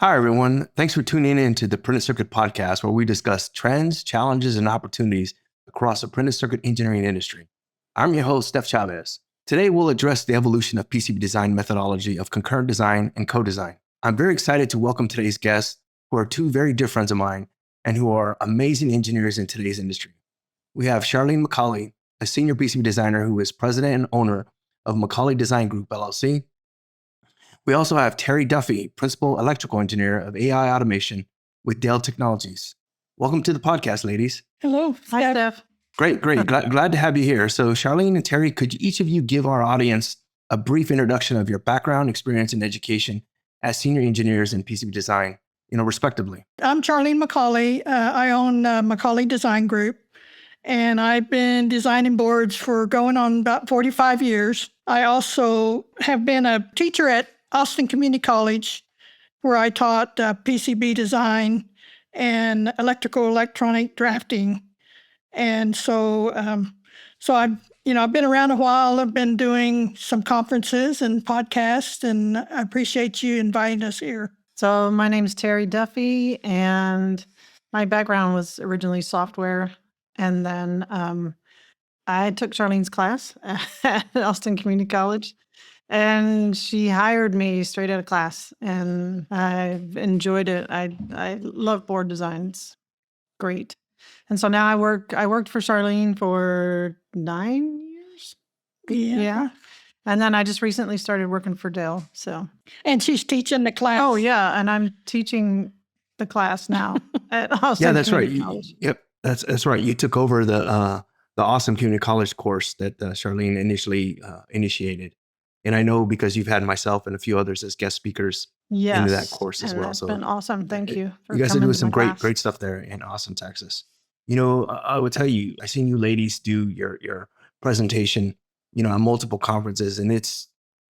Hi, everyone. Thanks for tuning in to the Printed Circuit Podcast, where we discuss trends, challenges, and opportunities across the printed circuit engineering industry. I'm your host, Steph Chavez. Today, we'll address the evolution of PCB design methodology of concurrent design and co-design. I'm very excited to welcome today's guests, who are two very dear friends of mine and who are amazing engineers in today's industry. We have Charlene McCauley, a senior PCB designer who is president and owner of McCauley Design Group LLC. We also have Terrie Duffy, principal electrical engineer of AI automation with Dell Technologies. Welcome to the podcast, ladies. Hello. Hi, Steph. Great. Glad to have you here. So Charlene and Terrie, could each of you give our audience a brief introduction of your background, experience, and education as senior engineers in PCB design, respectively? I'm Charlene McCauley. I own McCauley Design Group, and I've been designing boards for going on about 45 years. I also have been a teacher at Austin Community College, where I taught PCB design and electronic drafting. And so I've been around a while. I've been doing some conferences and podcasts, and I appreciate you inviting us here. So my name's Terrie Duffy, and my background was originally software. And then I took Charlene's class at Austin Community College, and she hired me straight out of class, and I've enjoyed it. I love board design. It's great. And so now I worked for Charlene for 9 years. Yeah. And then I just recently started working for Dell. So. And she's teaching the class. Oh yeah, and I'm teaching the class now at Austin. Yeah, that's Community right. College. Yep, that's right. You took over the Austin Community College course that Charlene initially initiated. And I know because you've had myself and a few others as guest speakers into that course as well. That's been awesome. Thank you for you guys are coming doing to some my class. great stuff there in Austin, Texas. I would tell you, I seen you ladies do your presentation, on multiple conferences, and it's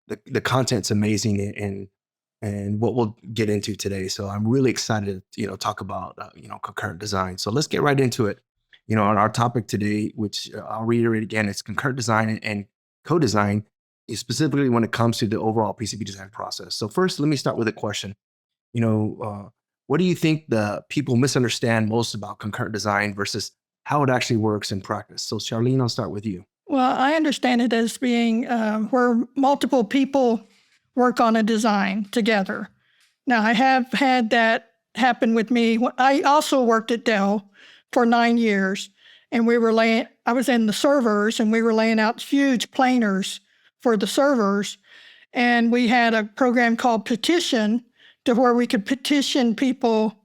the content's amazing and what we'll get into today. So I'm really excited to talk about concurrent design. So let's get right into it. On our topic today, which I'll reiterate again, it's concurrent design and co-design, specifically when it comes to the overall PCB design process. So first, let me start with a question. What do you think the people misunderstand most about concurrent design versus how it actually works in practice? So Charlene, I'll start with you. Well, I understand it as being where multiple people work on a design together. Now, I have had that happen with me. I also worked at Dell for 9 years, and I was in the servers, and we were laying out huge planers for the servers, and we had a program called Partition, to where we could petition people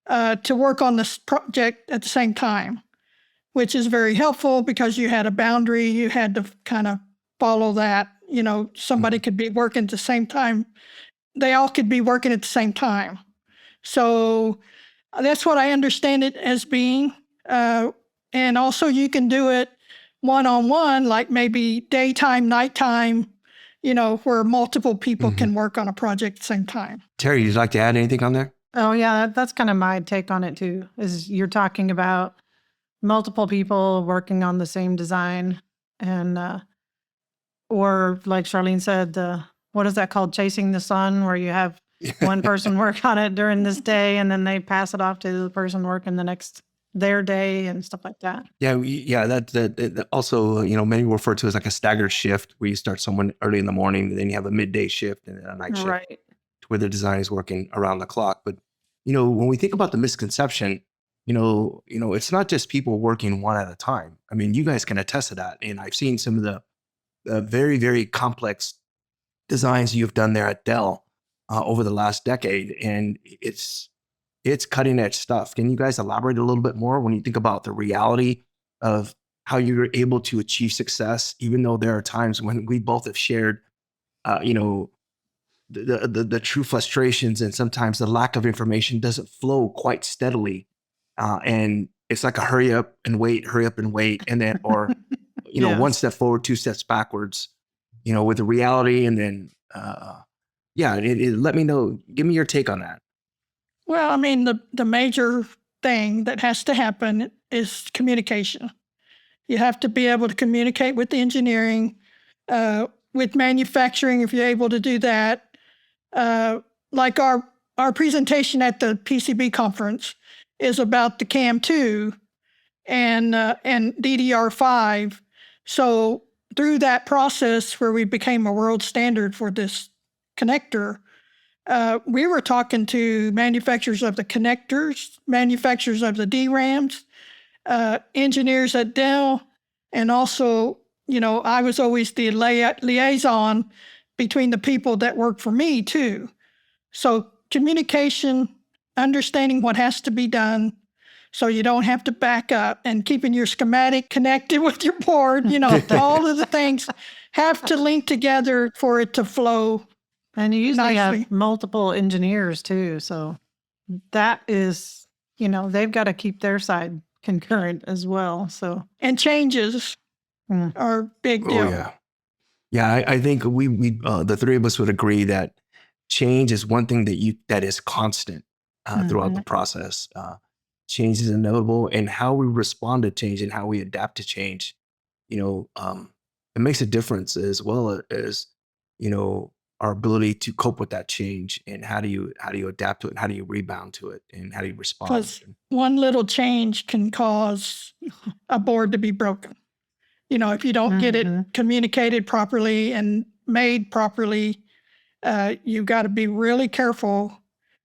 to work on this project at the same time, which is very helpful because you had a boundary. You had to kind of follow that. Somebody could be working at the same time. They all could be working at the same time. So that's what I understand it as being. And also you can do it one-on-one, like maybe daytime, nighttime, where multiple people can work on a project at the same time. Terrie, you'd like to add anything on there? Oh yeah, that's kind of my take on it too. Is you're talking about multiple people working on the same design, and or like Charlene said, what is that called? Chasing the sun, where you have one person work on it during this day, and then they pass it off to the person working their day and stuff like that. Yeah. That also, many refer to as like a staggered shift, where you start someone early in the morning, and then you have a midday shift and then a night shift, Right. where the design is working around the clock. But when we think about the misconception, it's not just people working one at a time. I mean, you guys can attest to that, and I've seen some of the very, very complex designs you've done there at Dell over the last decade, and it's cutting edge stuff. Can you guys elaborate a little bit more when you think about the reality of how you're able to achieve success, even though there are times when we both have shared, the true frustrations, and sometimes the lack of information doesn't flow quite steadily, and it's like a hurry up and wait, and then or Yes. one step forward, two steps backwards, with the reality, and then let me know. Give me your take on that. Well, I mean, the major thing that has to happen is communication. You have to be able to communicate with the engineering, with manufacturing, if you're able to do that. Like our our presentation at the PCB conference is about the CAM2 and DDR5. So through that process where we became a world standard for this connector, we were talking to manufacturers of the connectors, manufacturers of the DRAMs, engineers at Dell, and also, I was always the liaison between the people that work for me too. So communication, understanding what has to be done so you don't have to back up, and keeping your schematic connected with your board, all of the things have to link together for it to flow. And you usually nicely. have multiple engineers too. So that is, they've got to keep their side concurrent as well. So, And changes are a big deal. Oh yeah. Yeah, I think we the three of us would agree that change is one thing that is constant throughout the process. Change is inevitable, and how we respond to change and how we adapt to change, it makes a difference, as well as our ability to cope with that change, and how do you adapt to it, and how do you rebound to it, and how do you respond? Because one little change can cause a board to be broken. If you don't get it communicated properly and made properly, you've got to be really careful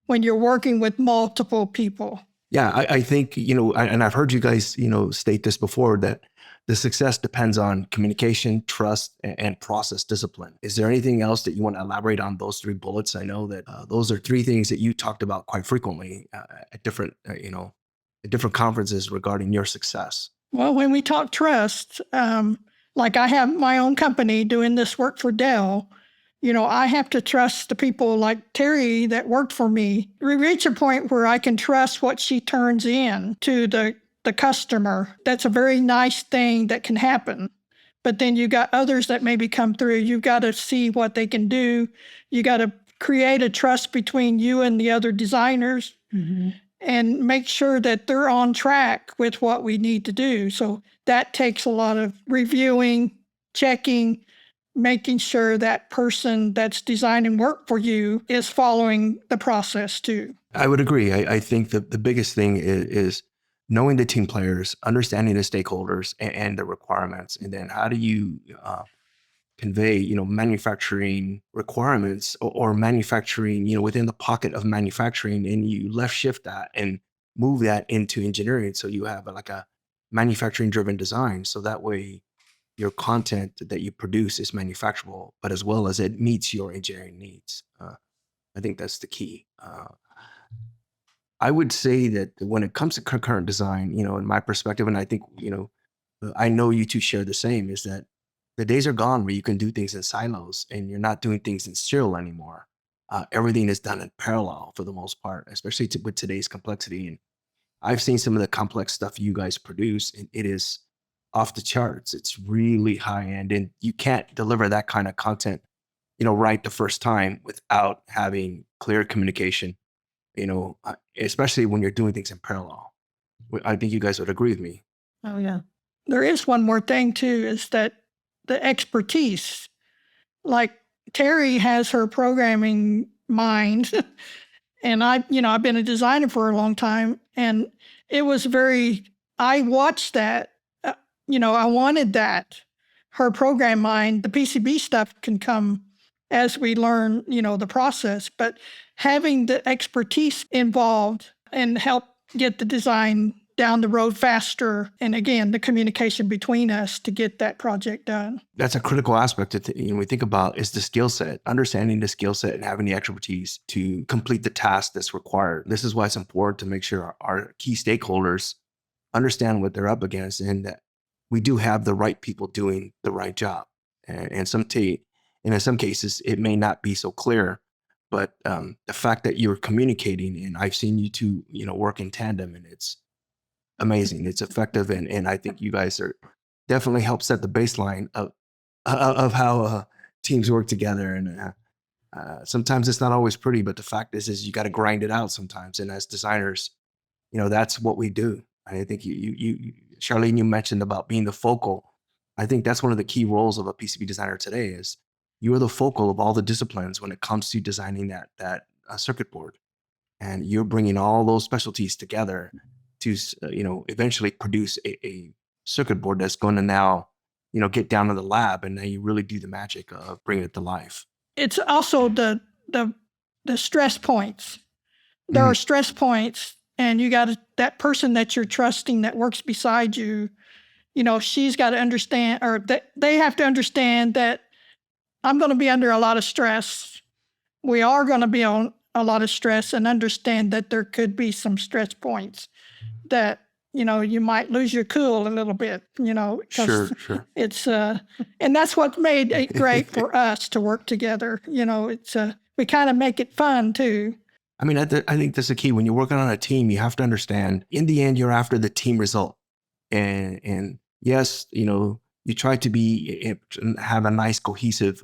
when you're working with multiple people. Yeah, I think, and I've heard you guys, state this before, that the success depends on communication, trust, and process discipline. Is there anything else that you want to elaborate on those three bullets? I know that those are three things that you talked about quite frequently at different, at different conferences regarding your success. Well, when we talk trust, like I have my own company doing this work for Dell, I have to trust the people like Terrie that worked for me. We reach a point where I can trust what she turns in to the customer. That's a very nice thing that can happen. But then you got others that maybe come through. You've got to see what they can do. You got to create a trust between you and the other designers. And make sure that they're on track with what we need to do. So that takes a lot of reviewing, checking, making sure that person that's designing work for you is following the process too. I would agree. I think the biggest thing is knowing the team players, understanding the stakeholders and the requirements, and then how do you convey, manufacturing requirements or manufacturing, within the pocket of manufacturing, and you left shift that and move that into engineering. So you have like a manufacturing driven design. So that way your content that you produce is manufacturable, but as well as it meets your engineering needs. I think that's the key. I would say that when it comes to concurrent design, in my perspective, and I think, I know you two share the same, is that the days are gone where you can do things in silos and you're not doing things in serial anymore. Everything is done in parallel for the most part, especially with today's complexity. And I've seen some of the complex stuff you guys produce, and it is off the charts. It's really high end, and you can't deliver that kind of content, right the first time without having clear communication, especially when you're doing things in parallel. I think you guys would agree with me. Oh, yeah. There is one more thing too, is that the expertise. Like Terrie has her programming mind, and I've been a designer for a long time, and it was I watched that, I wanted that. Her program mind, the PCB stuff can come as we learn, the process, but having the expertise involved and help get the design down the road faster. And again, the communication between us to get that project done. That's a critical aspect that we think about, is the skill set, understanding the skill set and having the expertise to complete the task that's required. This is why it's important to make sure our key stakeholders understand what they're up against, and that we do have the right people doing the right job. And in some cases, it may not be so clear, but the fact that you're communicating, and I've seen you two, work in tandem, and it's amazing. It's effective, and I think you guys are definitely help set the baseline of how teams work together. And sometimes it's not always pretty, but the fact is you got to grind it out sometimes. And as designers, that's what we do. I think you Charlene, you mentioned about being the focal. I think that's one of the key roles of a PCB designer today, is you are the focal of all the disciplines when it comes to designing that circuit board. and you're bringing all those specialties together to, eventually produce a circuit board that's going to now, get down to the lab, and then you really do the magic of bringing it to life. It's also the stress points. There are stress points, and you got that person that you're trusting that works beside you. She's got to understand, or they have to understand that I'm going to be under a lot of stress. We are going to be on a lot of stress, and understand that there could be some stress points that, you might lose your cool a little bit, Sure. it's, and that's what made it great for us to work together. It's, we kind of make it fun too. I mean, I think that's the key. When you're working on a team, you have to understand, in the end, you're after the team result. And yes, you try to have a nice cohesive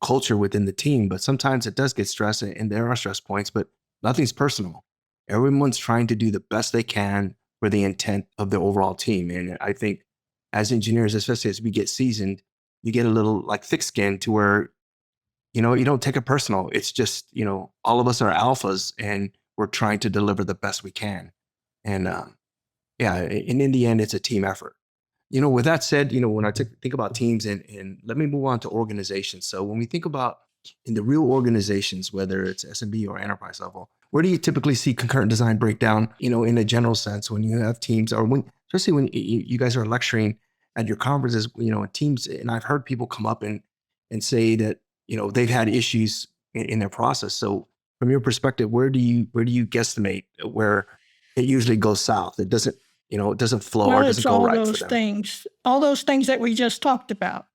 culture within the team, but sometimes it does get stressed, and there are stress points, but nothing's personal. Everyone's trying to do the best they can for the intent of the overall team. And I think as engineers, especially as we get seasoned, you get a little like thick skin to where, you don't take it personal. It's just, all of us are alphas, and we're trying to deliver the best we can. And and in the end, it's a team effort. With that said, when I think about teams, and let me move on to organizations. So when we think about in the real organizations, whether it's SMB or enterprise level, where do you typically see concurrent design breakdown, in a general sense, when you have teams, or especially when you guys are lecturing at your conferences, teams, and I've heard people come up and say that, they've had issues in their process. So from your perspective, where do you guesstimate where it usually goes south? It doesn't, it doesn't flow, or it doesn't go right for them. All those things that we just talked about,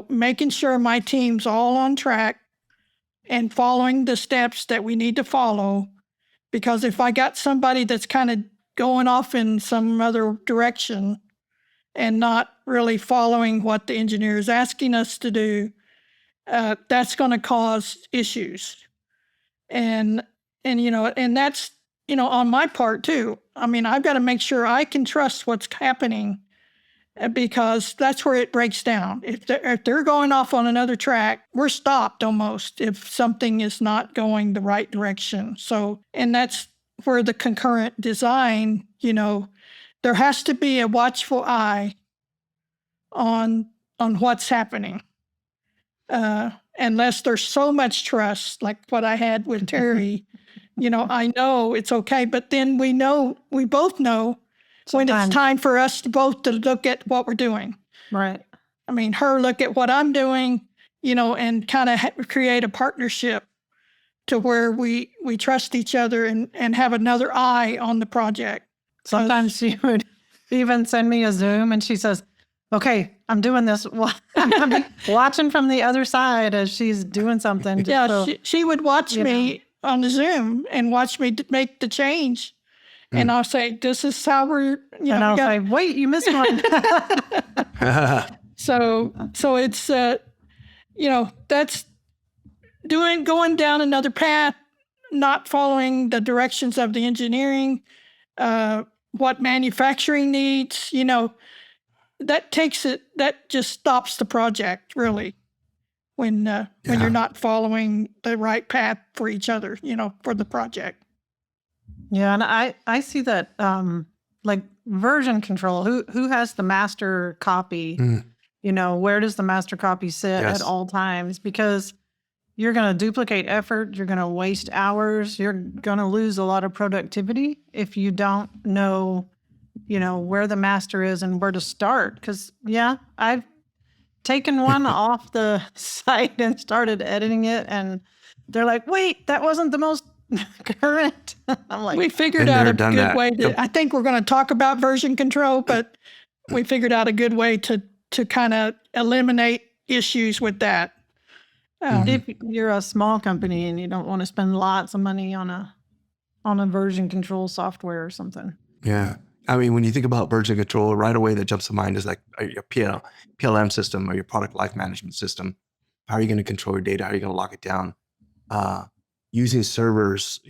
making sure my team's all on track and following the steps that we need to follow. Because if I got somebody that's kind of going off in some other direction and not really following what the engineer is asking us to do, that's going to cause issues. And that's, on my part too. I mean, I've got to make sure I can trust what's happening, because that's where it breaks down. If they're going off on another track, we're stopped almost if something is not going the right direction. So, and that's where the concurrent design, there has to be a watchful eye on what's happening. Unless there's so much trust, like what I had with Terrie, I know it's okay, but then we both know when it's time for us both to look at what we're doing. Right. I mean, her look at what I'm doing, and kind of create a partnership to where we trust each other and have another eye on the project. Sometimes she would even send me a Zoom, and she says, okay, I'm doing this. I'm watching from the other side as she's doing something. She would watch me on the Zoom and watch me make the change. And I'll say, this is how we're, and I'll say, wait, you missed one. So it's, that's going down another path, not following the directions of the engineering, what manufacturing needs, that just stops the project really when you're not following the right path for each other, for the project. Yeah, and I see that like version control. Who has the master copy? Where does the master copy sit at all times? Because you're going to duplicate effort. You're going to waste hours. You're going to lose a lot of productivity if you don't know, where the master is and where to start. Because I've taken one off the site and started editing it, and they're like, "Wait, that wasn't the most current." I'm like, we figured out a good way to, I think we're going to talk about version control, but we figured out a good way to kind of eliminate issues with that. If you're a small company and you don't want to spend lots of money on a version control software or something. Yeah. I mean, when you think about version control, right away that jumps to mind is like your PLM system or your product life management system. How are you going to control your data? How are you going to lock it down? Using servers,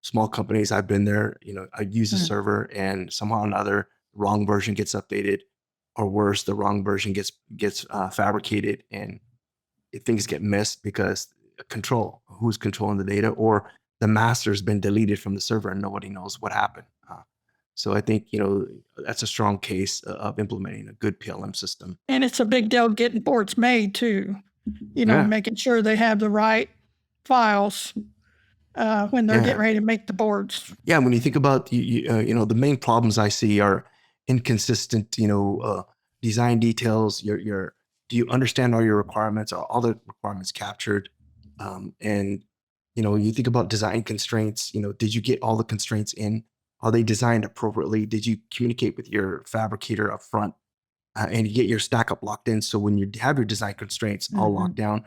small companies, I've been there, I use a server, and somehow or another, wrong version gets updated, or worse, the wrong version gets fabricated, and things get missed because who's controlling the data, or the master's been deleted from the server and nobody knows what happened. So I think, that's a strong case of implementing a good PLM system. And it's a big deal getting boards made too, Yeah. making sure they have the right files when they're Yeah. getting ready to make the boards. Yeah, when you think about the main problems I see are inconsistent, design details. Do you understand all your requirements? Are all the requirements captured? And you think about design constraints. Did you get all the constraints in? Are they designed appropriately? Did you communicate with your fabricator up front and you get your stackup locked in? So when you have your design constraints all locked down,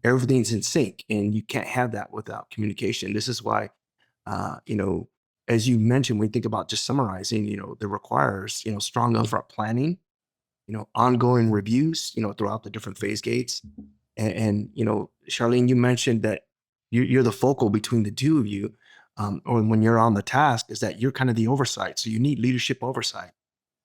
everything's in sync, and you can't have that without communication. This is why, as you mentioned, when you think about just summarizing, that requires, strong upfront planning, ongoing reviews, throughout the different phase gates. And Charlene, you mentioned that you're the focal between the two of you, or when you're on the task, is that you're kind of the oversight. So you need leadership oversight,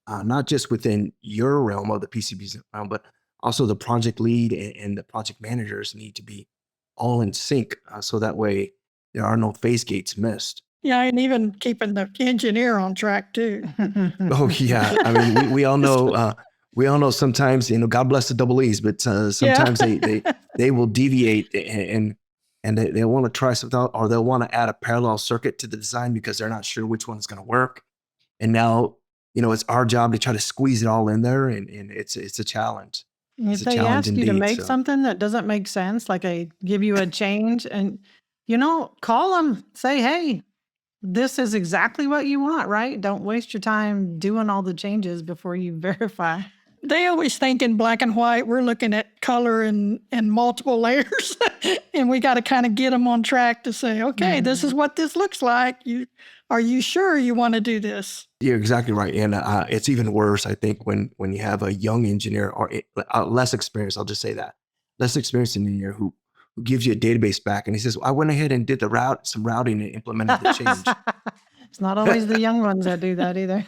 not just within your realm of the PCB realm, but also the project lead and the project managers need to be all in sync, so that way there are no phase gates missed. Yeah, and even keeping the engineer on track too. Oh yeah, I mean we all know sometimes, God bless the double E's, but sometimes they will deviate and they want to try something out, or they'll want to add a parallel circuit to the design because they're not sure which one's going to work. And now, it's our job to try to squeeze it all in there, and it's a challenge. If they ask you to make something that doesn't make sense, like give you a change, and call them, say, hey, this is exactly what you want, right? Don't waste your time doing all the changes before you verify. They always think in black and white. We're looking at color and multiple layers, and we got to kind of get them on track to say, okay, this is what this looks like. Are you sure you want to do this? You're exactly right. And it's even worse, I think, when you have a young engineer or less experienced, I'll just say that, less experienced engineer who gives you a database back and he says, I went ahead and did some routing and implemented the change. It's not always the young ones that do that either.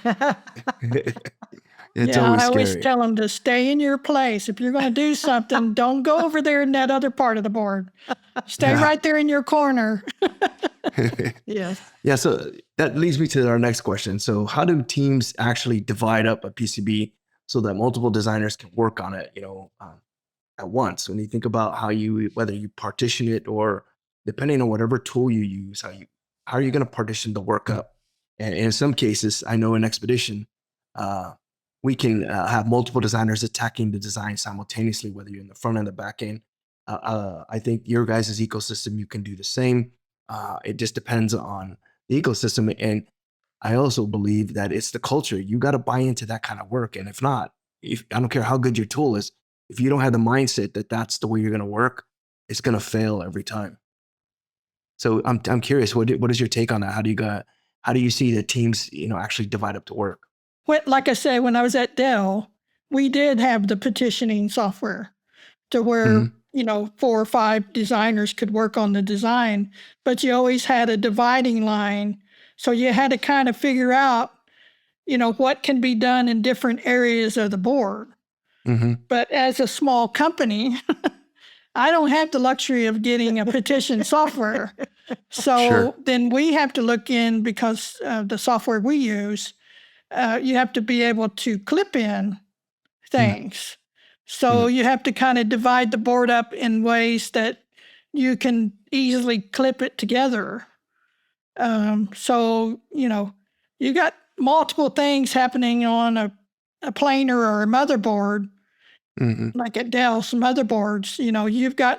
It's always I always scary. tell them to stay in your place. If you're going to do something, don't go over there in that other part of the board. Stay right there in your corner. Yes. Yeah, so that leads me to our next question. So how do teams actually divide up a PCB so that multiple designers can work on it, at once? When you think about whether you partition it, or depending on whatever tool you use, how are you going to partition the work up? And in some cases, I know in Expedition, we can have multiple designers attacking the design simultaneously, whether you're in the front and the back end. I think your guys' ecosystem, you can do the same. It just depends on the ecosystem. And I also believe that it's the culture. You got to buy into that kind of work. And if not, I don't care how good your tool is, if you don't have the mindset that that's the way you're going to work, it's going to fail every time. So I'm curious, what is your take on that? How do you see the teams, actually divide up the work? Like I said, when I was at Dell, we did have the partitioning software to where, 4 or 5 designers could work on the design, but you always had a dividing line. So you had to kind of figure out, what can be done in different areas of the board. But as a small company, I don't have the luxury of getting a partition software. So then we have to look in, because the software we use, you have to be able to clip in things. So you have to kind of divide the board up in ways that you can easily clip it together. So, you got multiple things happening on a planer or a motherboard. Like at Dell, some motherboards,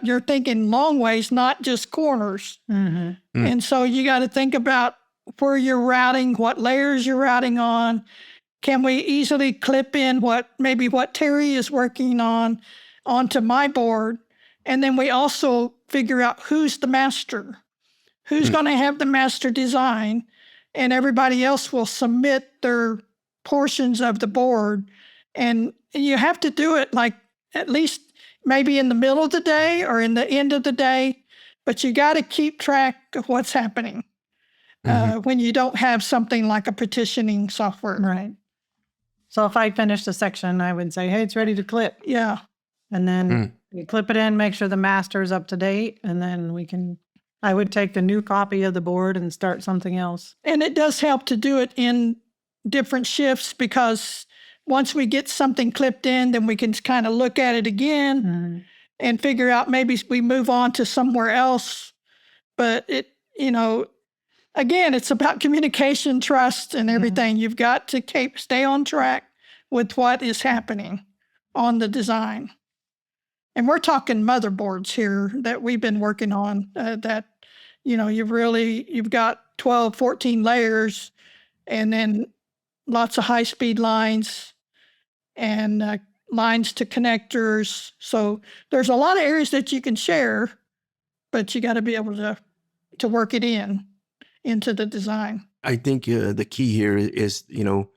you're thinking long ways, not just corners. And so you got to think about where you're routing, what layers you're routing on. Can we easily clip in what Terrie is working on onto my board? And then we also figure out who's the master, who's going to have the master design, and everybody else will submit their portions of the board. And you have to do it like at least maybe in the middle of the day or in the end of the day, but you got to keep track of what's happening when you don't have something like a partitioning software. Right. So if I finished a section, I would say, hey, it's ready to clip. Yeah. And then you clip it in, make sure the master is up to date, and then we can I would take the new copy of the board and start something else. And it does help to do it in different shifts, because once we get something clipped in, then we can kind of look at it again Mhm. and figure out maybe we move on to somewhere else. But again, it's about communication, trust, and everything. You've got to stay on track with what is happening on the design. And we're talking motherboards here that we've been working on, that, you've got 12, 14 layers, and then lots of high-speed lines and lines to connectors. So there's a lot of areas that you can share, but you got to be able to work it into the design. I think the key here is, you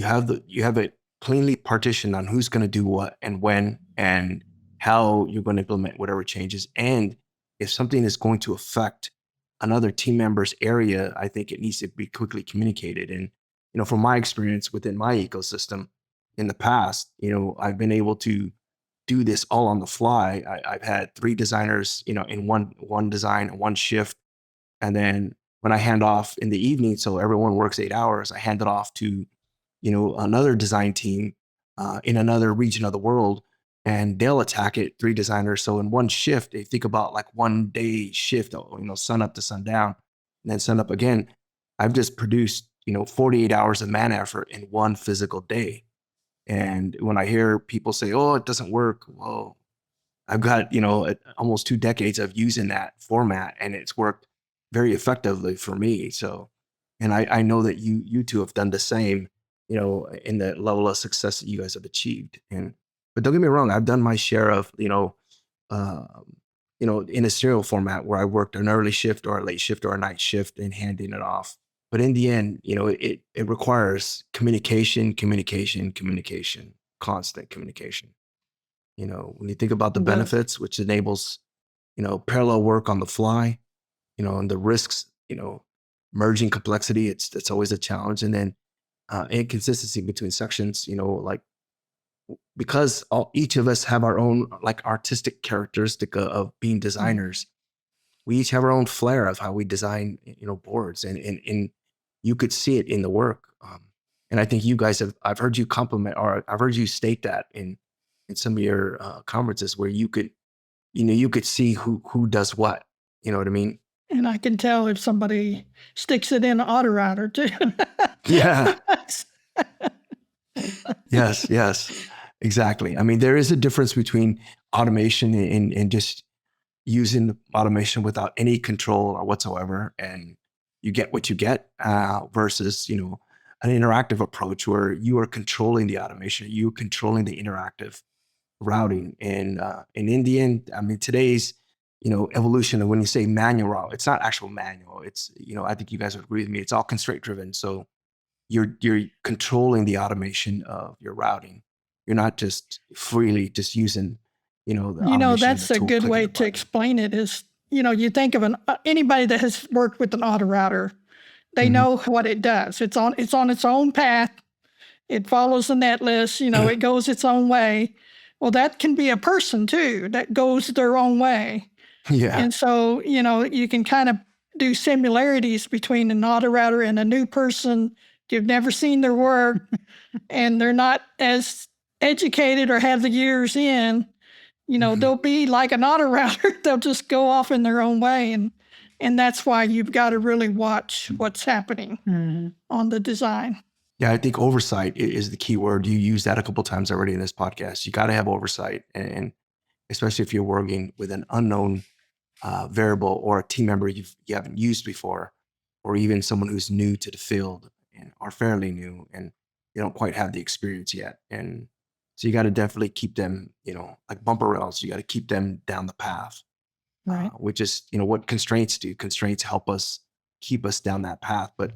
have it plainly partitioned on who's going to do what and when and how you're going to implement whatever changes. And if something is going to affect another team member's area, I think it needs to be quickly communicated. And, from my experience within my ecosystem in the past, I've been able to do this all on the fly. I've had 3 designers, in one design, one shift. And then when I hand off in the evening, so everyone works 8 hours, I hand it off to, another design team in another region of the world, and they'll attack it, 3 designers. So in one shift, they think about like 1 day shift, sun up to sundown, and then sun up again. I've just produced, 48 hours of man effort in one physical day. And when I hear people say, oh, it doesn't work, well, I've got, almost 2 decades of using that format, and it's worked very effectively for me. So, and I know that you two have done the same, in the level of success that you guys have achieved. But don't get me wrong, I've done my share of, in a serial format where I worked an early shift or a late shift or a night shift and handing it off. But in the end, it requires communication, constant communication. When you think about the It does. benefits, which enables, parallel work on the fly, and the risks, merging complexity, it's always a challenge. And then inconsistency between sections, because each of us have our own like artistic characteristic of being designers. We each have our own flair of how we design, boards, and you could see it in the work. And I think you guys I've heard you compliment, or I've heard you state that in some of your conferences where you could see who does what. You know what I mean? And I can tell if somebody sticks it in an auto router too. Yeah. Yes, exactly. I mean, there is a difference between automation and just using automation without any control or whatsoever, and you get what you get, versus, an interactive approach where you are controlling the automation, you're controlling the interactive routing. And in the end, I mean, today's, evolution of when you say manual route, it's not actual manual. It's, I think you guys would agree with me. It's all constraint driven. So you're controlling the automation of your routing. You're not just freely just using, the automation That's of the a tool, good clicking way the to button. explain it is, you think of anybody that has worked with an auto router, they Mhm. know what it does. It's on its own path. It follows the net list, it goes its own way. Well, that can be a person too, that goes their own way. Yeah. And so, you can kind of do similarities between an auto router and a new person. You've never seen their work and they're not as educated or have the years in, Mhm. they'll be like an auto router. They'll just go off in their own way. And that's why you've got to really watch what's happening Mhm. on the design. Yeah, I think oversight is the key word. You used that a couple times already in this podcast. You got to have oversight, and especially if you're working with an unknown variable or a team member you haven't used before, or even someone who's new to the field and are fairly new and they don't quite have the experience yet. And so you got to definitely keep them, like bumper rails. You got to keep them down the path, Right. which is, what constraints do. Constraints help us keep us down that path, but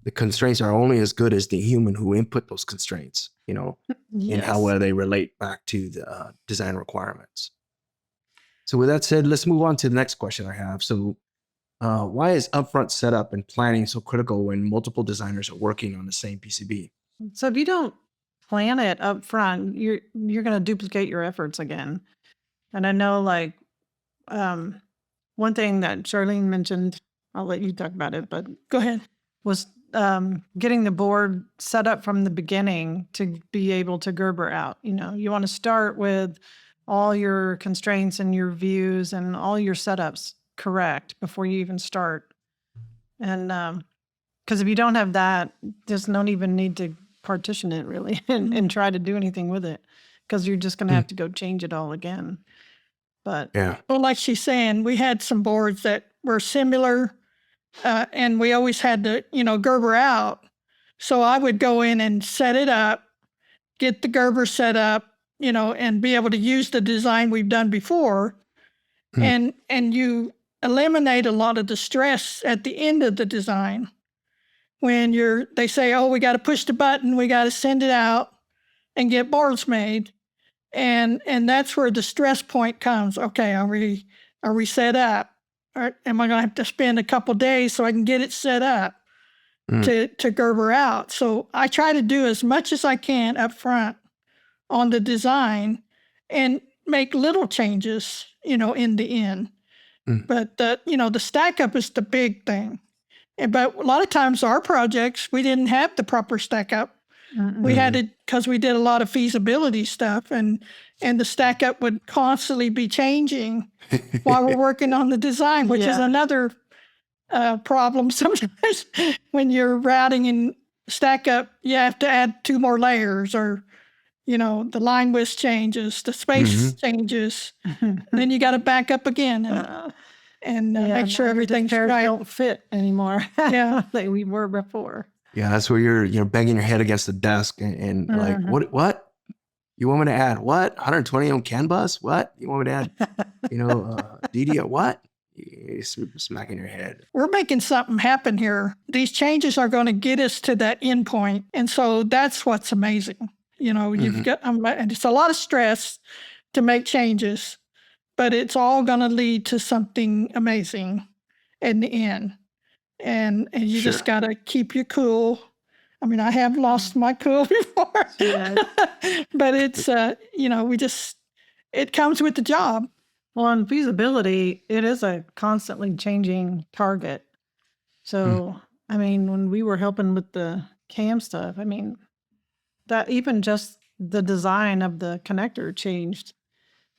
the constraints are only as good as the human who input those constraints, and how Yes. well they relate back to the design requirements. So with that said, let's move on to the next question I have. So why is upfront setup and planning so critical when multiple designers are working on the same PCB? So if you don't plan it up front, you're going to duplicate your efforts again. And I know, like, one thing that Charlene mentioned, I'll let you talk about it, but Go ahead. was getting the board set up from the beginning to be able to Gerber out. You want to start with all your constraints and your views and all your setups correct before you even start. And because if you don't have that, just don't even need to partition it really and try to do anything with it, because you're just going to have to go change it all again. But Yeah. Well, like she's saying, we had some boards that were similar, and we always had to, Gerber out. So I would go in and set it up, get the Gerber set up, and be able to use the design we've done before. And you eliminate a lot of the stress at the end of the design when they say, oh, we got to push the button, we got to send it out and get boards made. And that's where the stress point comes. Okay, are we set up? Or am I going to have to spend a couple days so I can get it set up to Gerber out? So I try to do as much as I can up front on the design and make little changes, in the end. But the stack up is the big thing. But a lot of times our projects, we didn't have the proper stack up. We had it because we did a lot of feasibility stuff, and the stack up would constantly be changing while we're working on the design, which is another problem. Sometimes when you're routing in stack up, you have to add 2 more layers, or the line width changes, the space changes, then you got to back up again and make sure everything's right. Don't fit anymore. Yeah, like we were before. Yeah, that's where you're banging your head against the desk and like, what? You want me to add what? 120 ohm CAN bus? What? You want me to add, DD what? You're smacking your head. We're making something happen here. These changes are going to get us to that end point. And so that's what's amazing. You've got, and it's a lot of stress to make changes, but it's all going to lead to something amazing in the end. And you just got to keep your cool. I mean, I have lost my cool before, but it's, it comes with the job. Well, on feasibility, it is a constantly changing target. So, I mean, when we were helping with the CAM stuff, I mean, that even just the design of the connector changed.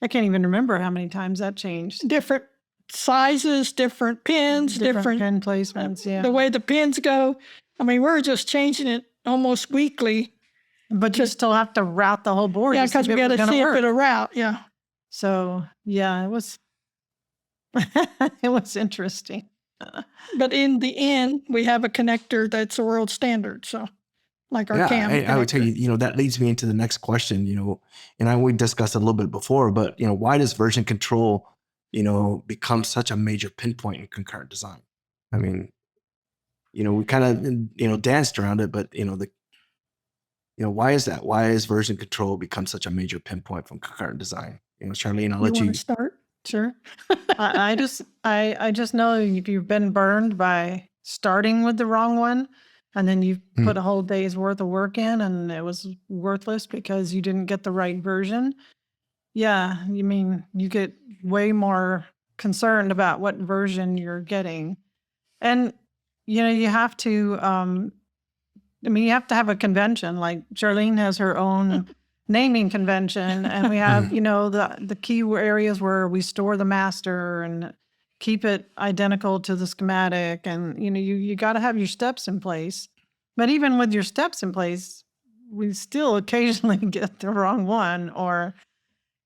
I can't even remember how many times that changed. Different sizes, different pins, different pin placements, the way the pins go. I mean, we're just changing it almost weekly. But you still have to route the whole board. Yeah, because we got to see if it'll route, yeah. So, yeah, it was it was interesting. But in the end, we have a connector that's a world standard, so like our CAM I would tell you, that leads me into the next question, and we discussed it a little bit before, but, why does version control become such a major pinpoint in concurrent design? I mean, we kind of, danced around it, but, why is that? Why has version control become such a major pinpoint from concurrent design? Charlene, I'll let you start. Sure. I just know if you've been burned by starting with the wrong one, and then you put a whole day's worth of work in and it was worthless because you didn't get the right version. Yeah, you get way more concerned about what version you're getting. And, you have to, you have to have a convention. Like Charlene has her own naming convention, and we have, the key areas where we store the master and keep it identical to the schematic. And, you got to have your steps in place. But even with your steps in place, we still occasionally get the wrong one, or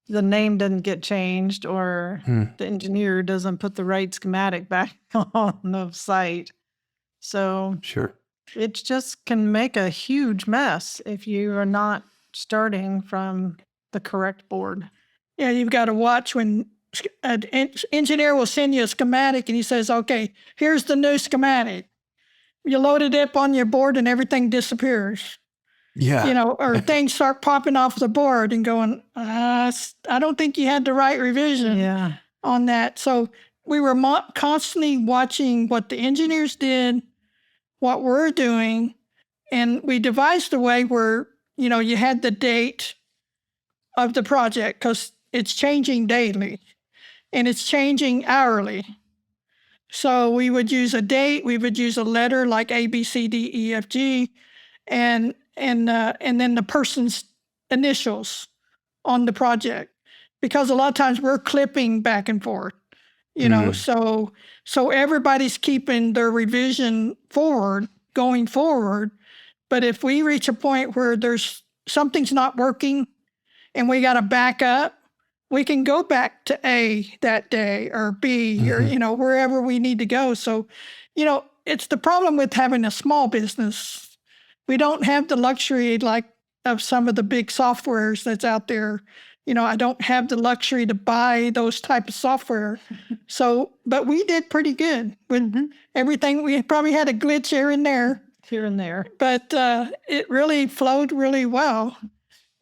the name doesn't get changed, or the engineer doesn't put the right schematic back on the site. So it just can make a huge mess if you are not starting from the correct board. Yeah, you've got to watch when an engineer will send you a schematic and he says, okay, here's the new schematic. You load it up on your board and everything disappears. Yeah. Or things start popping off the board and going, I don't think you had the right revision on that. So we were constantly watching what the engineers did, what we're doing, and we devised a way where, you had the date of the project because it's changing daily and it's changing hourly. So we would use a date, we would use a letter like A, B, C, D, E, F, G, and then the person's initials on the project, because a lot of times we're clipping back and forth, so everybody's keeping their revision going forward. But if we reach a point where something's not working and we got to back up, we can go back to A that day or B or, wherever we need to go. So, it's the problem with having a small business. We don't have the luxury of some of the big softwares that's out there. I don't have the luxury to buy those type of software. So, but we did pretty good with everything. We probably had a glitch here and there. But it really flowed really well.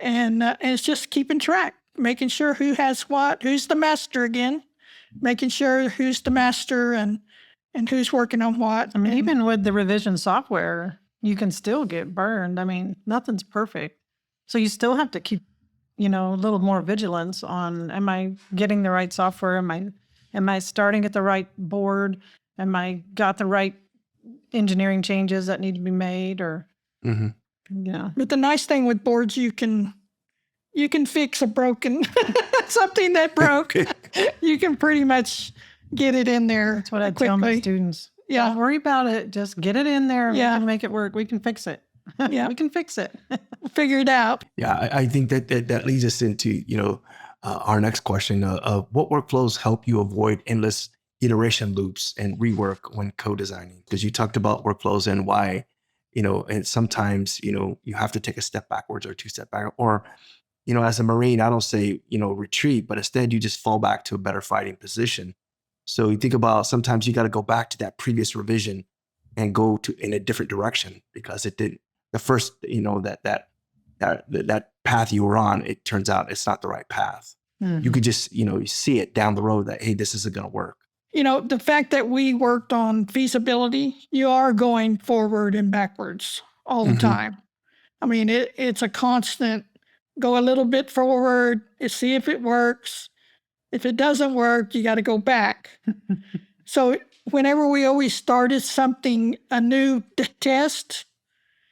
And it's just keeping track, making sure who has what, who's the master again, making sure who's the master and who's working on what. I mean, even with the revision software, you can still get burned. I mean, nothing's perfect. So you still have to keep, a little more vigilance on, am I getting the right software? Am I starting at the right board? Am I got the right engineering changes that need to be made or, But the nice thing with boards, you can fix a broken, something that broke. You can pretty much get it in there. That's what I tell my students. Yeah. Don't worry about it. Just get it in there. Yeah. We can make it work. We can fix it. Yeah. We can fix it. Figure it out. Yeah, I think that leads us into, our next question of what workflows help you avoid endless iteration loops and rework when co-designing? Because you talked about workflows and why, and sometimes, you have to take a step backwards or two step back, or, as a Marine, I don't say, retreat, but instead you just fall back to a better fighting position. So you think about sometimes you got to go back to that previous revision and go in a different direction because it didn't, the first, that path you were on, it turns out it's not the right path. You could just, you see it down the road that, hey, this isn't going to work. The fact that we worked on feasibility, you are going forward and backwards all the time. I mean, it's a constant go a little bit forward and see if it works. If it doesn't work, you got to go back. So whenever we always started something, a new test,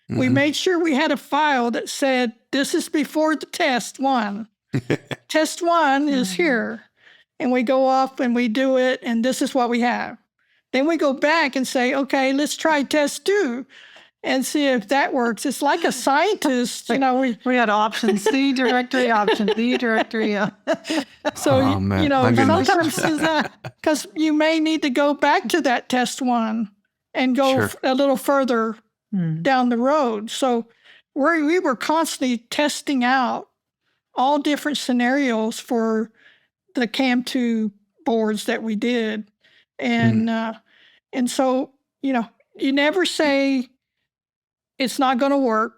we made sure we had a file that said, this is before the test one. Test one is here. And we go off and we do it, and this is what we have. Then we go back and say, okay, let's try test two and see if that works. It's like a scientist, We had option C directory, option D directory. So, goodness. sometimes because you may need to go back to that test one and go a little further down the road. So we were constantly testing out all different scenarios for the CAM2 boards that we did. And so, you never say it's not going to work.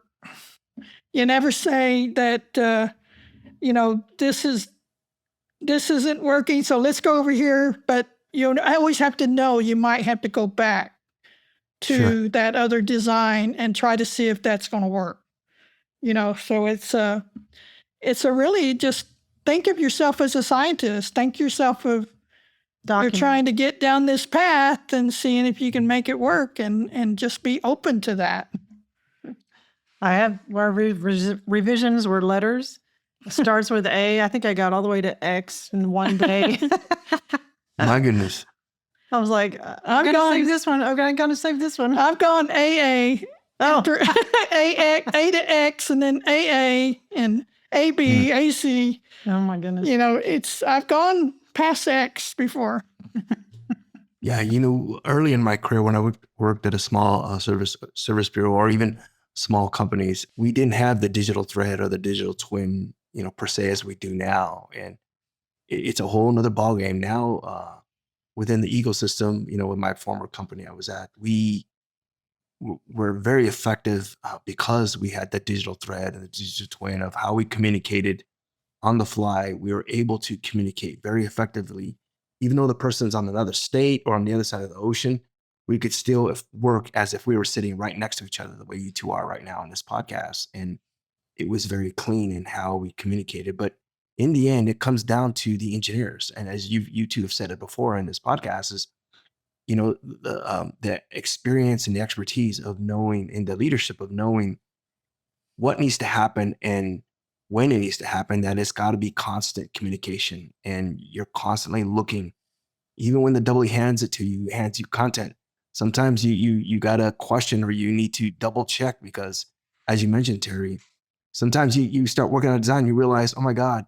You never say that, this isn't working, so let's go over here. But, I always have to know you might have to go back to that other design and try to see if that's going to work. So it's a really just think of yourself as a scientist. Think yourself of you're trying to get down this path and seeing if you can make it work and just be open to that. I have our revisions were letters. It starts with A. I think I got all the way to X in one day. My goodness. I was like, I'm going to save this one. Okay, I'm going to save this one. I've gone AA after A to X and then AA and AB, AC. Oh my goodness. I've gone past X before. Yeah, early in my career when I worked at a small service bureau or even small companies, we didn't have the digital thread or the digital twin, per se as we do now. And it's a whole nother ballgame now within the ecosystem. With my former company I was at, we were very effective because we had that digital thread and the digital twin of how we communicated on the fly. We were able to communicate very effectively, even though the person's on another state or on the other side of the ocean. We could still work as if we were sitting right next to each other, the way you two are right now on this podcast. And it was very clean in how we communicated. But in the end, it comes down to the engineers. And as you two have said it before in this podcast, is the experience and the expertise of knowing, and the leadership of knowing what needs to happen and when it needs to happen, that it's got to be constant communication, and you're constantly looking. Even when the double hands you content, sometimes you got to question, or you need to double check, because as you mentioned, Terrie, sometimes you start working on a design, you realize, oh my God,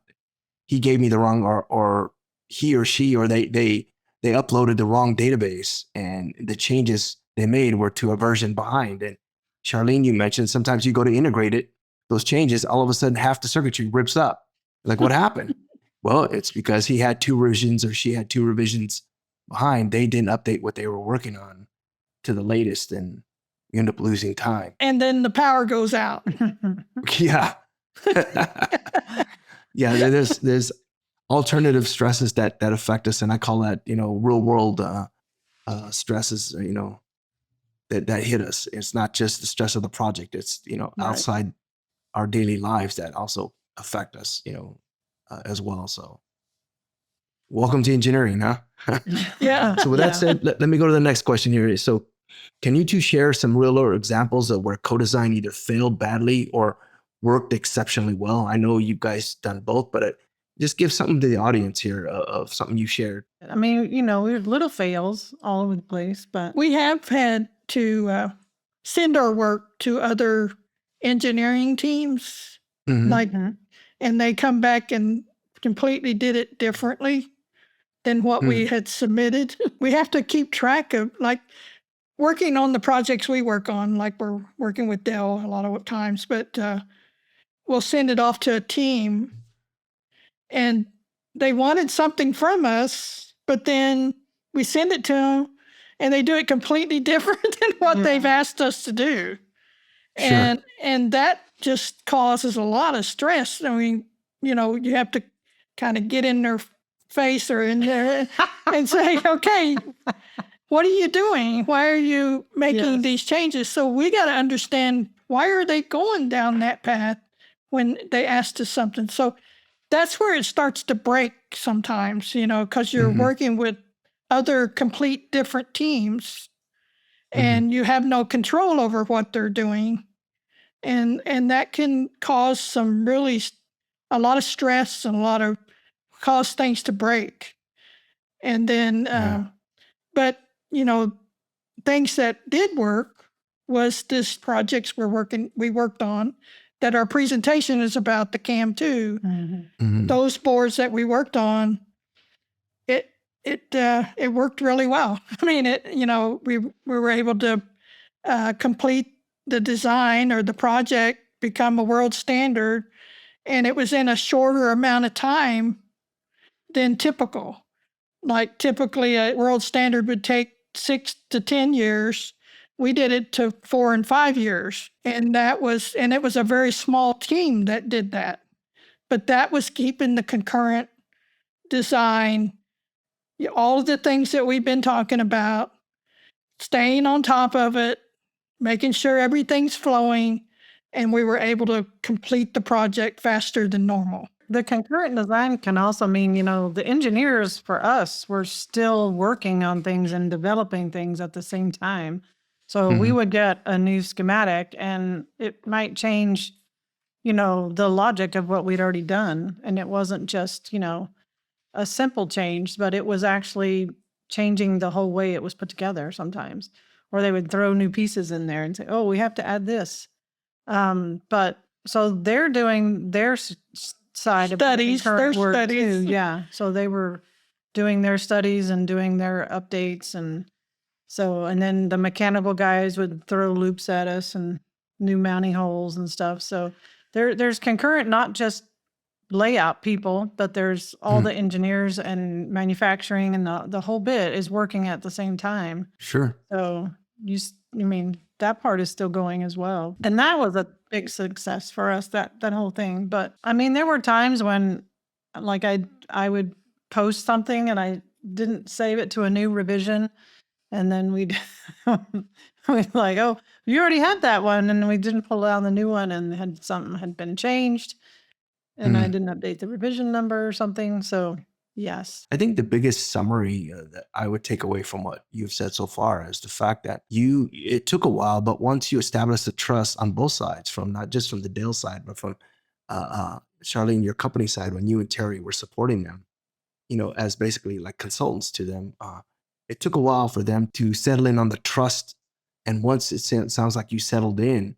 he gave me the wrong, or he or she, or they uploaded the wrong database, and the changes they made were to a version behind. And Charlene, you mentioned sometimes you go to integrate it, those changes, all of a sudden half the circuitry rips up. Like, what happened? Well, it's because he had 2 revisions, or she had 2 revisions behind. They didn't update what they were working on to the latest, and you end up losing time. And then the power goes out. Yeah. Yeah, there's alternative stresses that affect us, and I call that, real world stresses, that hit us. It's not just the stress of the project. It's, Right. outside our daily lives that also affect us, as well. So welcome to engineering, huh? Yeah. So with that said, let me go to the next question here. So can you two share some real world examples of where co-design either failed badly or worked exceptionally well? I know you guys done both, but just give something to the audience here of something you shared. I mean, we have little fails all over the place, but We have had to send our work to other engineering teams, Mhm. like, Mhm. and they come back and completely did it differently than what we had submitted. We have to keep track of, like, working on the projects we work on, like we're working with Dell a lot of times, but we'll send it off to a team, and they wanted something from us, but then we send it to them and they do it completely different than what they've asked us to do. Sure. And that just causes a lot of stress. I mean, you have to kind of get in their face or in there and say, okay, what are you doing? Why are you making Yes. these changes? So we got to understand, why are they going down that path when they asked us something? So that's where it starts to break sometimes, because you're Mhm. working with other complete different teams, and you have no control over what they're doing. And that can cause a lot of stress, and cause things to break. And then, Yeah. but, things that did work was this projects we worked on, that our presentation is about the CAM2. Mhm. Mhm. Those boards that we worked on, it worked really well. I mean, we were able to complete the design, or the project become a world standard, and it was in a shorter amount of time than typical. Like, typically a world standard would take 6 to 10 years. We did it to 4 and 5 years, and it was a very small team that did that. But that was keeping the concurrent design, all of the things that we've been talking about, staying on top of it, making sure everything's flowing, and we were able to complete the project faster than normal. The concurrent design can also mean, the engineers for us were still working on things and developing things at the same time. So we would get a new schematic and it might change, the logic of what we'd already done. And it wasn't just, a simple change, but it was actually changing the whole way it was put together sometimes. Or they would throw new pieces in there and say, oh, we have to add this. But so they're doing their side of the Studies, concurrent their work studies. too. Yeah. So they were doing their studies and doing their updates. And then the mechanical guys would throw loops at us and new mounting holes and stuff. So there's concurrent, not just layout people, but there's all the engineers and manufacturing, and the whole bit is working at the same time. Sure. So that part is still going as well. And that was a big success for us, that whole thing. But there were times when, like, I would post something and I didn't save it to a new revision. And then we'd like, oh, you already had that one. And we didn't pull out the new one, and something had been changed. And I didn't update the revision number or something. So Yes. I think the biggest summary that I would take away from what you've said so far is the fact that it took a while, but once you establish the trust on both sides, from not just from the Dell side, but from Charlene, your company side, when you and Terrie were supporting them, as basically like consultants to them, it took a while for them to settle in on the trust. And once sounds like you settled in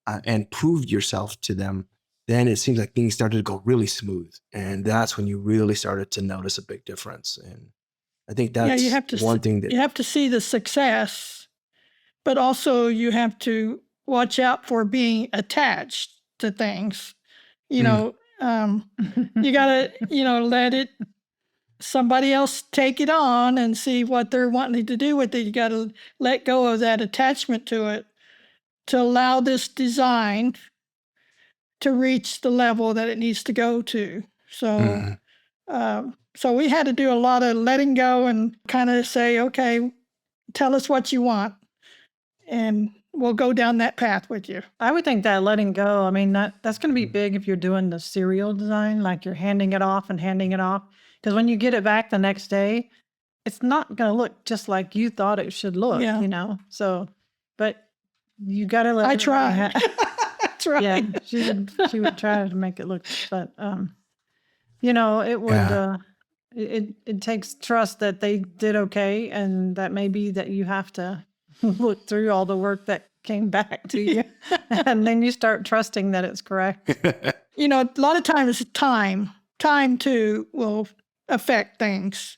and proved yourself to them, then it seems like things started to go really smooth. And that's when you really started to notice a big difference. And I think that's you have to one thing that you have to see the success, but also you have to watch out for being attached to things. You gotta, let somebody else take it on and see what they're wanting to do with it. You gotta let go of that attachment to it to allow this design to reach the level that it needs to go to. So, so we had to do a lot of letting go and kind of say, okay, tell us what you want, and we'll go down that path with you. I would think that letting go, I mean, that's going to be big if you're doing the serial design, like you're handing it off and handing it off. Because when you get it back the next day, it's not going to look just like you thought it should look, So, but you got to let I try. That's right. Yeah, she would try to make it look, but it would it takes trust that they did okay, and that maybe that you have to look through all the work that came back to you, and then you start trusting that it's correct. A lot of times time too will affect things,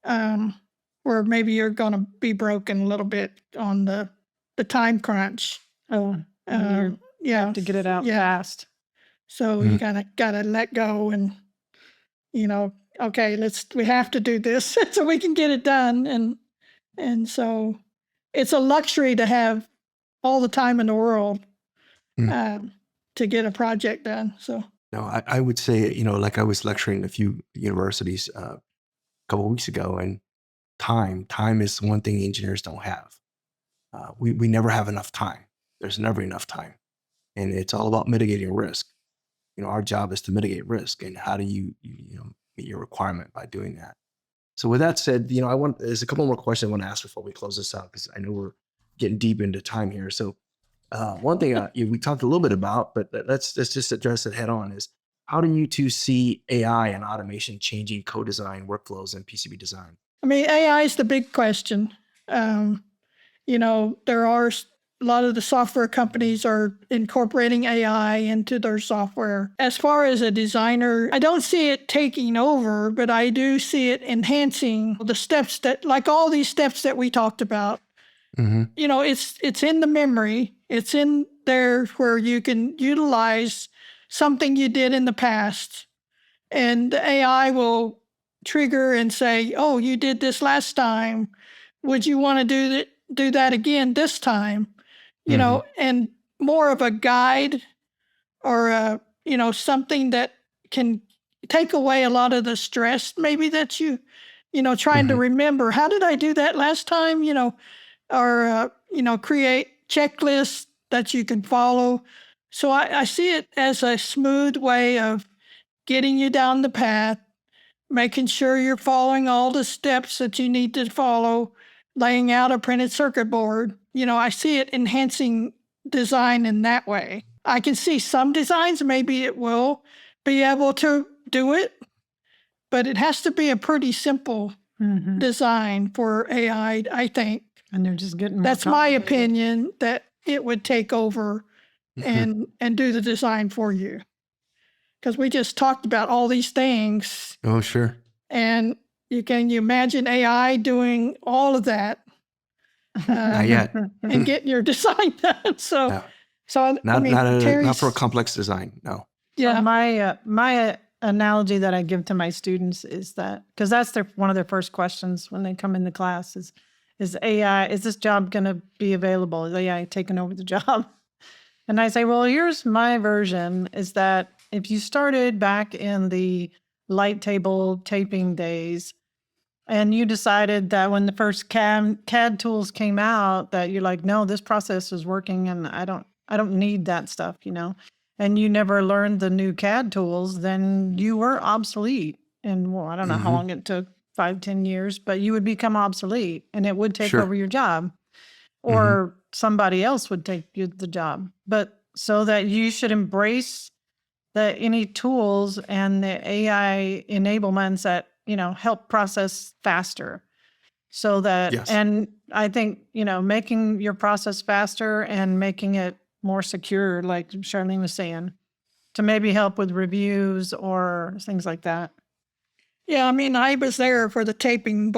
where maybe you're going to be broken a little bit on the time crunch. Yeah, to get it out fast. So you gotta let go and, okay, we have to do this so we can get it done. And so it's a luxury to have all the time in the world to get a project done. So no, I would say, like I was lecturing a few universities a couple of weeks ago, and time is one thing engineers don't have. We never have enough time. There's never enough time. And it's all about mitigating risk. Our job is to mitigate risk. And how do you meet your requirement by doing that? So with that said, there's a couple more questions I want to ask before we close this out, because I know we're getting deep into time here. So one thing we talked a little bit about, but let's just address it head on, is how do you two see AI and automation changing co-design workflows and PCB design? I mean, AI is the big question. There are a lot of the software companies are incorporating AI into their software. As far as a designer, I don't see it taking over, but I do see it enhancing the steps like all these steps that we talked about. It's in the memory. It's in there where you can utilize something you did in the past, and the AI will trigger and say, "Oh, you did this last time. Would you want to do that again this time?" And more of a guide or something that can take away a lot of the stress, maybe that trying to remember, how did I do that last time? Or create checklists that you can follow. So I see it as a smooth way of getting you down the path, making sure you're following all the steps that you need to follow, laying out a printed circuit board. I see it enhancing design in that way. I can see some designs, maybe it will be able to do it, but it has to be a pretty simple design for AI, I think. And they're just getting more That's my opinion, that it would take over and do the design for you. Because we just talked about all these things. Oh, sure. And you imagine AI doing all of that? Not yet. And getting your design done. So, No. Terrie's, not for a complex design. No. Yeah. My analogy that I give to my students is that, because that's one of their first questions when they come into class is AI, is this job going to be available? Is AI taking over the job? And I say, well, here's my version, is that if you started back in the light table taping days, and you decided that when the first CAD tools came out, that you're like, no, this process is working, and I don't need that stuff, and you never learned the new CAD tools, then you were obsolete And well, I don't know how Hmm. long it took, 5, 10 years, but you would become obsolete and it would take Sure. over your job, Hmm. or somebody else would take the job. But so that you should embrace that any tools and the AI enablements that, help process faster. So that, Yes. and I think, making your process faster and making it more secure, like Charlene was saying, to maybe help with reviews or things like that. Yeah, I mean, I was there for the taping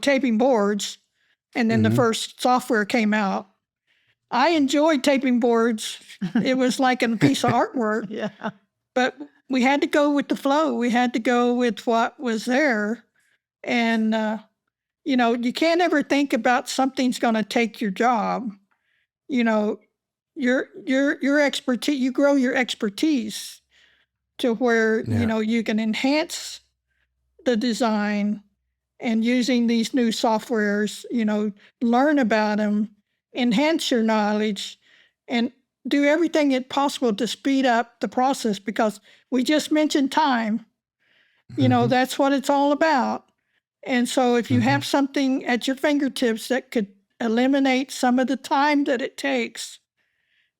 taping boards, and then the Hmm. first software came out. I enjoyed taping boards. It was like a piece of artwork, Yeah. but we had to go with the flow. We had to go with what was there. And, you can't ever think about something's going to take your job. You know, your expertise, you grow your expertise to where, Yeah. you can enhance the design, and using these new softwares, learn about them, enhance your knowledge, and do everything it possible to speed up the process, because we just mentioned time. Hmm. That's what it's all about. And so if you Hmm. have something at your fingertips that could eliminate some of the time that it takes,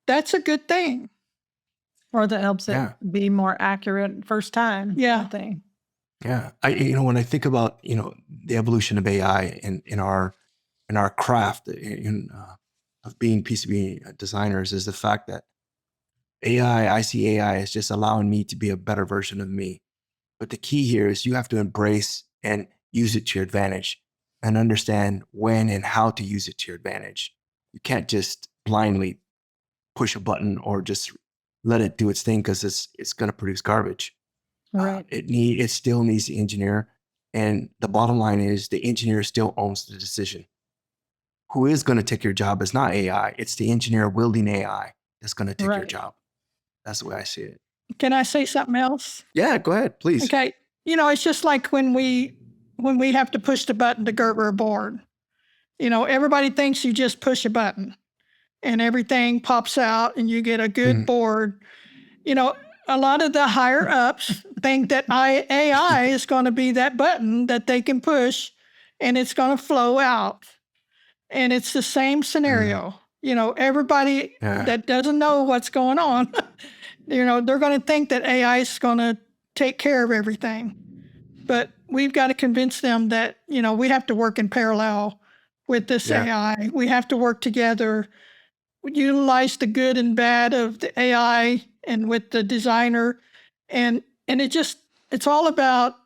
that's a good thing. Or that helps it Yeah. be more accurate first time. Yeah. I think. Yeah. When I think about, the evolution of AI in our craft of being PCB designers, is the fact that I see AI as just allowing me to be a better version of me. But the key here is you have to embrace and use it to your advantage and understand when and how to use it to your advantage. You can't just blindly push a button or just let it do its thing, because it's going to produce garbage. Right. It still needs the engineer, and the bottom line is the engineer still owns the decision. Who is going to take your job is not AI; it's the engineer wielding AI that's going to take your Right. job. That's the way I see it. Can I say something else? Yeah, go ahead, please. Okay. It's just like when we have to push the button to Gerber a board. Everybody thinks you just push a button and everything pops out and you get a good Mhm. board. A lot of the higher ups think that AI is going to be that button that they can push and it's going to flow out. And it's the same scenario. Everybody Yeah. that doesn't know what's going on, they're going to think that AI is going to take care of everything. But we've got to convince them that, we have to work in parallel with this Yeah. AI. We have to work together, utilize the good and bad of the AI and with the designer. And it's all about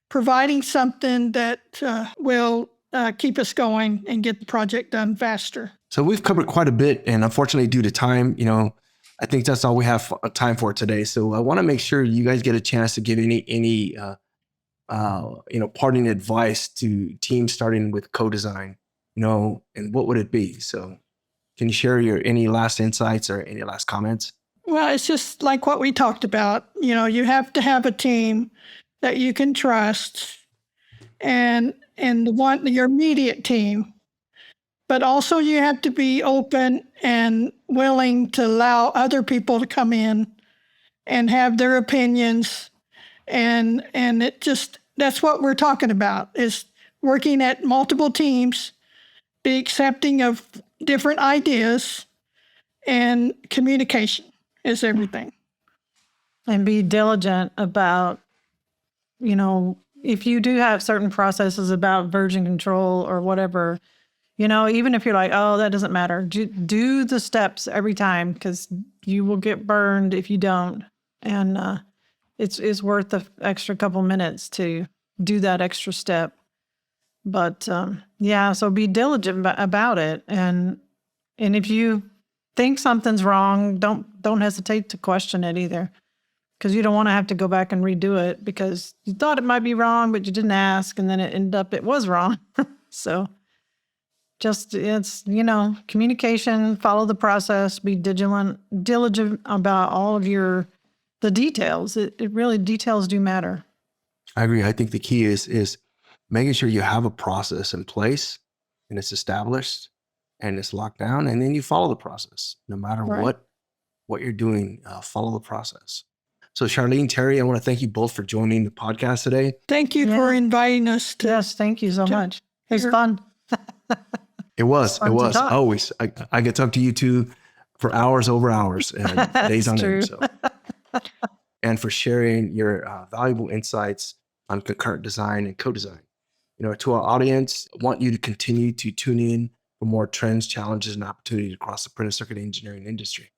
providing something that will keep us going and get the project done faster. So we've covered quite a bit, and unfortunately, due to time, I think that's all we have time for today. So I want to make sure you guys get a chance to give any parting advice to teams starting with co-design, and what would it be? So can you share any last insights or any last comments? Well, it's just like what we talked about. You have to have a team that you can trust, and your immediate team. But also you have to be open and willing to allow other people to come in and have their opinions. And that's what we're talking about, is working at multiple teams, be accepting of different ideas, and communication is everything. And be diligent about, if you do have certain processes about version control or whatever, even if you're like, oh, that doesn't matter, do the steps every time, because you will get burned if you don't. And it's worth the extra couple minutes to do that extra step. But so be diligent about it. And if you think something's wrong, don't hesitate to question it either, because you don't want to have to go back and redo it because you thought it might be wrong, but you didn't ask, and then it was wrong. So it's, communication, follow the process, be diligent about all of the details. It really, details do matter. I agree. I think the key is making sure you have a process in place and it's established and it's locked down, and then you follow the process no matter Right. what you're doing. Follow the process. So Charlene, Terrie, I want to thank you both for joining the podcast today. Thank you for inviting us to. Yes, thank you so much. It was Sure. fun. It was fun to talk. always. I could talk to you two for hours over hours and days on true. end. So. And for sharing your valuable insights on concurrent design and co-design. To our audience, I want you to continue to tune in for more trends, challenges, and opportunities across the printed circuit engineering industry.